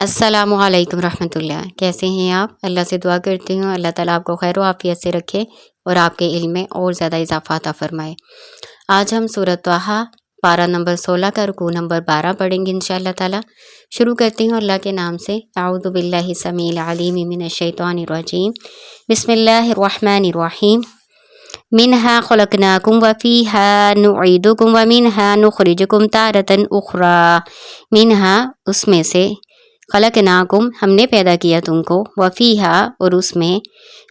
السلام علیکم رحمۃ اللہ، کیسے ہیں آپ؟ اللہ سے دعا کرتی ہوں اللہ تعالیٰ آپ کو خیر و عافیت سے رکھے اور آپ کے علم میں اور زیادہ اضافہ عطا فرمائے۔ آج ہم سورۃ طٰہٰ پارہ نمبر 16 کا رکوع نمبر 12 پڑھیں گے انشاءاللہ تعالیٰ۔ شروع کرتی ہوں اللہ کے نام سے۔ اعوذ باللہ السمیع العلیم من الشیطان الرجیم، بسم اللہ الرحمن الرحیم۔ منہا خلقناکم وفیہا نعیدکم ومنہا نخرجکم تارۃ اخری۔ منہا اس میں سے، خلقناکم ہم نے پیدا کیا تم کو، وفیہا اور اس میں،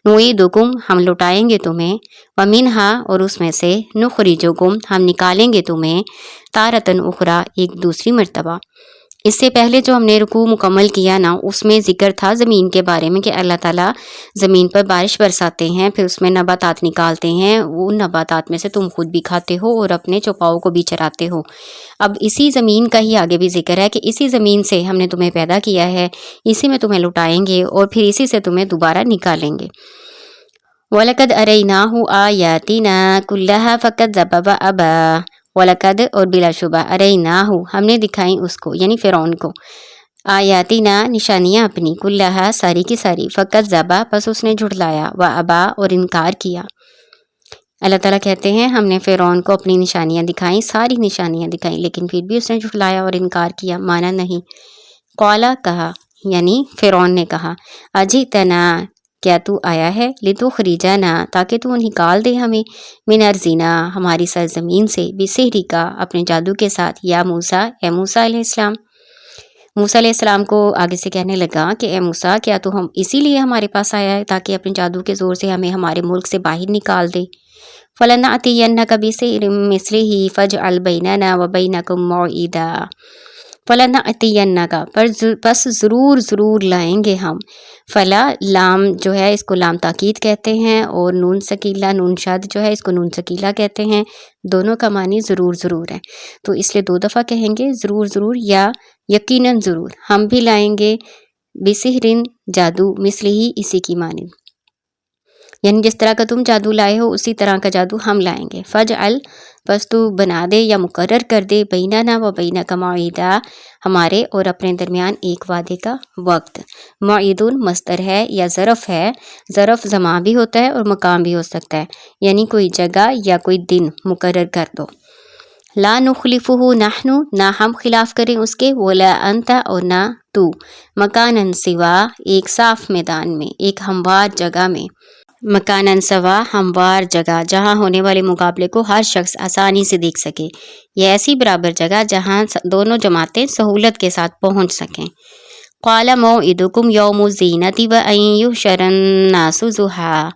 نعیدکم ہم لٹائیں گے تمہیں، ومنہا اور اس میں سے، نخرجکم ہم نکالیں گے تمہیں، تارۃ اخری ایک دوسری مرتبہ۔ اس سے پہلے جو ہم نے رکوع مکمل کیا نا، اس میں ذکر تھا زمین کے بارے میں کہ اللہ تعالیٰ زمین پر بارش برساتے ہیں، پھر اس میں نباتات نکالتے ہیں، ان نباتات میں سے تم خود بھی کھاتے ہو اور اپنے چوپاؤں کو بھی چراتے ہو۔ اب اسی زمین کا ہی آگے بھی ذکر ہے کہ اسی زمین سے ہم نے تمہیں پیدا کیا ہے، اسی میں تمہیں لٹائیں گے اور پھر اسی سے تمہیں دوبارہ نکالیں گے۔ وَلَقَدْ أَرَيْنَاهُ آيَاتِنَا كُلَّهَا فَكَذَّبَ وَأَبَىٰ۔ وَلَقَدْ اور بلا شبہ، أَرَيْنَاهُ ہم نے دکھائیں اس کو یعنی فرعون کو، آیاتنا نشانیاں اپنی، کلہا ساری کی ساری، فکذب پس اس نے جھٹلایا، وابا اور انکار کیا۔ اللہ تعالیٰ کہتے ہیں ہم نے فرعون کو اپنی نشانیاں دکھائیں، ساری نشانیاں دکھائیں، لیکن پھر بھی اس نے جھٹلایا اور انکار کیا، مانا نہیں۔ قالا کہا یعنی فرعون نے کہا، اجئتنا کیا تو آیا ہے، لتخرجنا تاکہ تو نکال دے ہمیں، من ارضنا ہماری سرزمین سے، بسحرک اپنے جادو کے ساتھ، یا موسیٰ اے موسیٰ علیہ السلام۔ موسیٰ علیہ السلام کو آگے سے کہنے لگا کہ اے موسیٰ کیا تو ہم اسی لیے ہمارے پاس آیا ہے تاکہ اپنے جادو کے زور سے ہمیں ہمارے ملک سے باہر نکال دے؟ فَلَنَأْتِيَنَّكَ بِسِحْرٍ مِثْلِهِ فَاجْعَلْ بَيْنَنَا وَبَيْنَكُمْ مَوْعِدًا۔ فَلَنَأْتِيَنَّكَ بس ضرور لائیں گے ہم۔ فلا لام جو ہے اس کو لام تاکید کہتے ہیں، اور نون سکیلا نون شاد جو ہے اس کو نون سکیلا کہتے ہیں، دونوں کا معنی ضرور ہے، تو اس لیے دو دفعہ کہیں گے ضرور یا یقیناً ضرور، ہم بھی لائیں گے، بسحرٍ جادو، مثلہ اسی کی مانند، یعنی جس طرح کا تم جادو لائے ہو اسی طرح کا جادو ہم لائیں گے۔ فجعل بس تو بنا دے یا مقرر کر دے، بیننا و بینک موعدا ہمارے اور اپنے درمیان ایک وعدے کا وقت۔ موعدن مصدر ہے یا ظرف ہے، ظرف زمان بھی ہوتا ہے اور مقام بھی ہو سکتا ہے، یعنی کوئی جگہ یا کوئی دن مقرر کر دو۔ لا نخلفہ نحن نہ ہم خلاف کریں اس کے، ولا انت اور نہ تو، مکانن سوا ایک صاف میدان میں، ایک ہموار جگہ میں، مکانن سوا ہموار جگہ جہاں ہونے والے مقابلے کو ہر شخص آسانی سے دیکھ سکے، یہ ایسی برابر جگہ جہاں دونوں جماعتیں سہولت کے ساتھ پہنچ سکیں۔ قال موعدکم یوم الزینۃ وان یحشر الناس ضحیٰ۔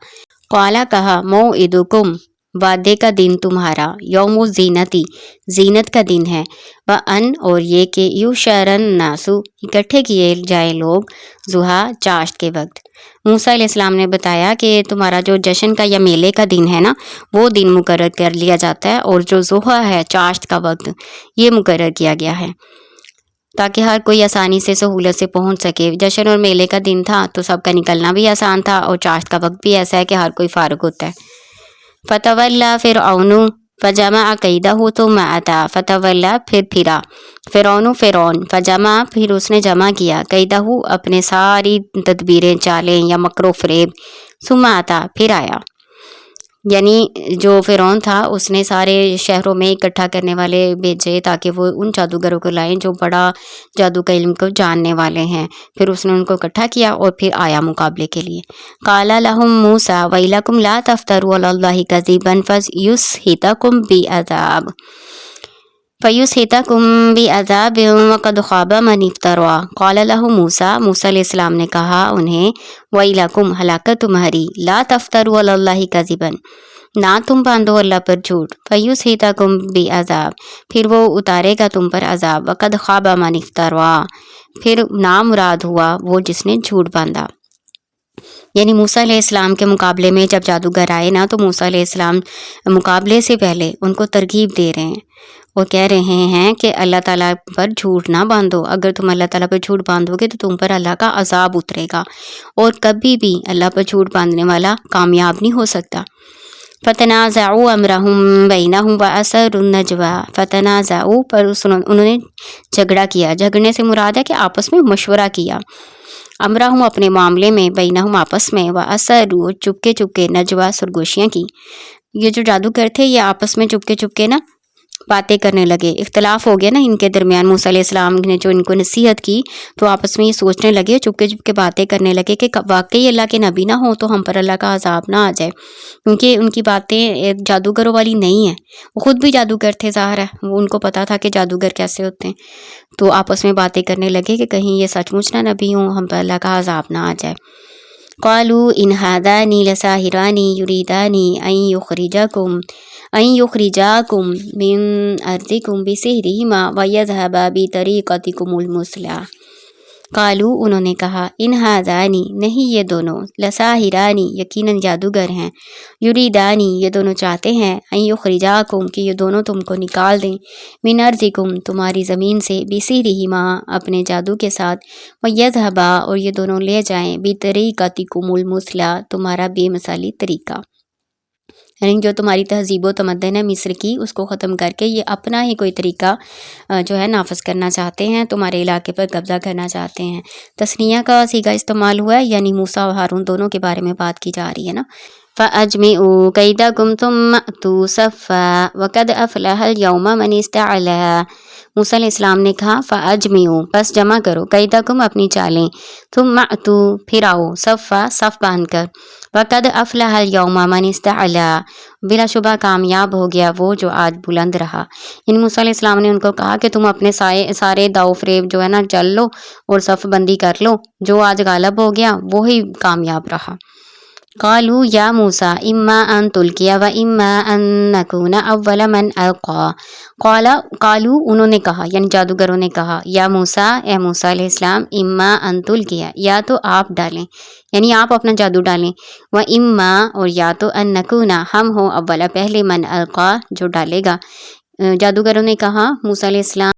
قال کہا، موعدکم وعدے کا دن تمہارا، یوم الزینۃ زینت کا دن ہے، وان اور یہ کہ یحشر الناس اکٹھے کیے جائیں لوگ، ضحیٰ چاشت کے وقت۔ موسیٰ علیہ السلام نے بتایا کہ تمہارا جو جشن کا یا میلے کا دن ہے نا، وہ دن مقرر کر لیا جاتا ہے، اور جو ضحیٰ ہے چاشت کا وقت یہ مقرر کیا گیا ہے تاکہ ہر کوئی آسانی سے سہولت سے پہنچ سکے۔ جشن اور میلے کا دن تھا تو سب کا نکلنا بھی آسان تھا، اور چاشت کا وقت بھی ایسا ہے کہ ہر کوئی فارغ ہوتا ہے۔ فتولی فرعون فجمع کیدہ ثم اتی، فتولی پھر پھرا، فرعون فجمع پھر اس نے جمع کیا، کیدہ اپنے ساری تدبیریں چالیں یا مکر و فریب، ثم اتی پھر آیا، یعنی جو فرعون تھا اس نے سارے شہروں میں اکٹھا کرنے والے بھیجے تاکہ وہ ان جادوگروں کو لائیں جو بڑا جادو کا علم کو جاننے والے ہیں، پھر اس نے ان کو اکٹھا کیا اور پھر آیا مقابلے کے لیے۔ قال لهم موسیٰ ویلکم لا تفتروا علی اللہ کذبا فیسحتکم بعذاب وقد خاب من افترا۔ قال لهم موسیٰ علیہ السلام نے کہا انہیں، ویلکم ہلاکت تمہاری، لا تفتروا علی اللہ کذبا نہ تم باندھو اللہ پر جھوٹ، فیسحتکم بعذاب پھر وہ اتارے گا تم پر عذاب، وقد خاب من افترا پھر نامراد ہوا وہ جس نے جھوٹ باندھا۔ یعنی موسیٰ علیہ السلام کے مقابلے میں جب جادوگر آئے نا، تو موسیٰ علیہ السلام مقابلے سے پہلے ان کو ترغیب دے رہے ہیں اور کہہ رہے ہیں کہ اللہ تعالیٰ پر جھوٹ نہ باندھو، اگر تم اللہ تعالیٰ پر جھوٹ باندھو گے تو تم پر اللہ کا عذاب اترے گا، اور کبھی بھی اللہ پر جھوٹ باندھنے والا کامیاب نہیں ہو سکتا۔ فتنازعوا امرهم بینہم واسروا النجوى، فتنازعوا پر انہوں نے جھگڑا کیا، جھگڑنے سے مراد ہے کہ آپس میں مشورہ کیا، امرہم اپنے معاملے میں، بینہم آپس میں، واسروا چپکے چپکے، نجوى سرگوشیاں کی۔ یہ جو جادوگر تھے یہ آپس میں چپکے چپکے نا باتیں کرنے لگے، اختلاف ہو گیا نا ان کے درمیان، موسیٰ علیہ السلام نے جو ان کو نصیحت کی تو آپس میں یہ سوچنے لگے، چپکے چپکے باتیں کرنے لگے کہ واقعی اللہ کے نبی نہ ہوں تو ہم پر اللہ کا عذاب نہ آ جائے، کیونکہ ان کی باتیں جادوگروں والی نہیں ہیں، وہ خود بھی جادوگر تھے، ظاہر ہے وہ ان کو پتا تھا کہ جادوگر کیسے ہوتے ہیں، تو آپس میں باتیں کرنے لگے کہ کہیں یہ سچ مچ نہ نبی ہوں، ہم پر اللہ کا عذاب نہ آ جائے۔ قالوا ان هذان لساحران يريدان ان يخرجاكم من ارضكم بسحرهما ويذهبا بطريقتكم المثلى۔ قالوا انہوں نے کہا، ان هذان نہیں یہ دونوں، لساحران یقیناً جادوگر ہیں، یریدان یہ دونوں چاہتے ہیں، ان یخرجاکم کہ یہ دونوں تم کو نکال دیں، من ارضکم تمہاری زمین سے، بسحرہما اپنے جادو کے ساتھ، ویذھبا اور یہ دونوں لے جائیں، بطریقتکم المثلی تمہارا بے مثالی طریقہ، یعنی جو تمہاری تہذیب و تمدن ہے مصر کی اس کو ختم کر کے یہ اپنا ہی کوئی طریقہ جو ہے نافذ کرنا چاہتے ہیں، تمہارے علاقے پر قبضہ کرنا چاہتے ہیں۔ تثنیہ کا صیغہ استعمال ہوا ہے، یعنی موسیٰ و ہارون دونوں کے بارے میں بات کی جا رہی ہے نا۔ فَأَجْمِعُوا كَيْدَكُمْ ثُمَّ أْتُوا صَفًّا وَقَدْ أَفْلَحَ الْيَوْمَ مَنِ اسْتَعْلَىٰ۔ موسیٰ علیہ السلام نے کہا فَأَجْمِعُوا بس جمع کرو، كَيْدَكُمْ اپنی چالیں، ثُمَّ أْتُوا پھر آؤ، صَفًّا صف باندھ کر، وَقَدْ أَفْلَحَ الْيَوْمَ مَنِ اسْتَعْلَىٰ بلا شبہ کامیاب ہو گیا وہ جو آج بلند رہا، یعنی موسیٰ علیہ السلام نے ان کو کہا کہ تم اپنے سارے داؤ فریب جو ہے نا چل لو اور صف بندی کر لو، جو آج غالب ہو گیا وہی کامیاب رہا۔ قالوا یا موسیٰ اما ان تلقی و اما ان نکون اول من القا، قالوا انہوں نے کہا یعنی جادوگروں نے کہا، یا موسیٰ اے موسیٰ علیہ السلام، اما ان تلقی یا تو آپ ڈالیں یعنی آپ اپنا جادو ڈالیں، و اما اور یا تو ان نکون ہم ہوں اولا پہلے من القا جو ڈالے گا۔ جادوگروں نے کہا موسیٰ علیہ السلام